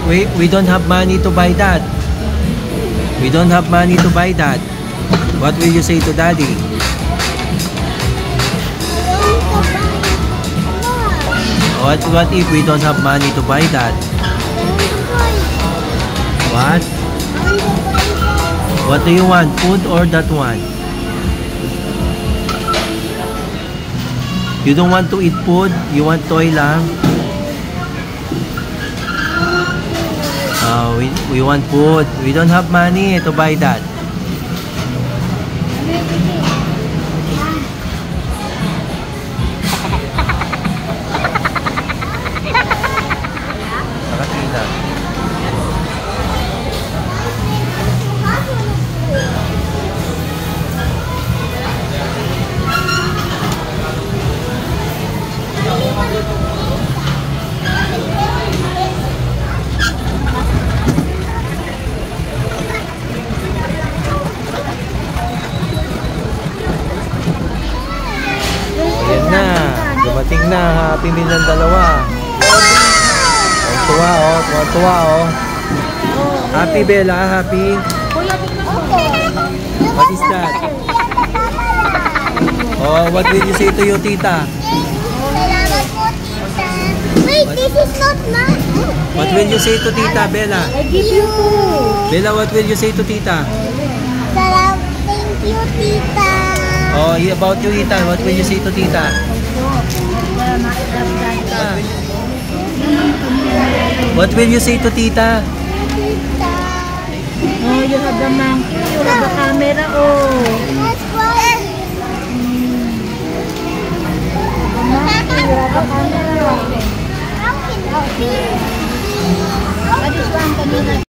we don't have money to buy that. We don't have money to buy that. What will you say to daddy? What if we don't have money to buy that? What? What do you want? Food or that one? You don't want to eat food? You want toy lang? We want food. We don't have money to buy that. Nakatina. Ayan na. Dumating na. Happy meal ng dalawa. Tuwa oh. Tuwa oh. Happy Bella. Happy. What is that? Oh, what will you say to your tita? Wait, this is not mine. What will you say to tita, Bella? I give you two. Bella, what will you say to tita? Thank you, tita. Oh, about you, Ethan. What will you say to tita? What will you say to tita? Tita. Oh, you have the monkey. You have the camera. Oh. That's why. You have the camera. How can it be? That is one kanina.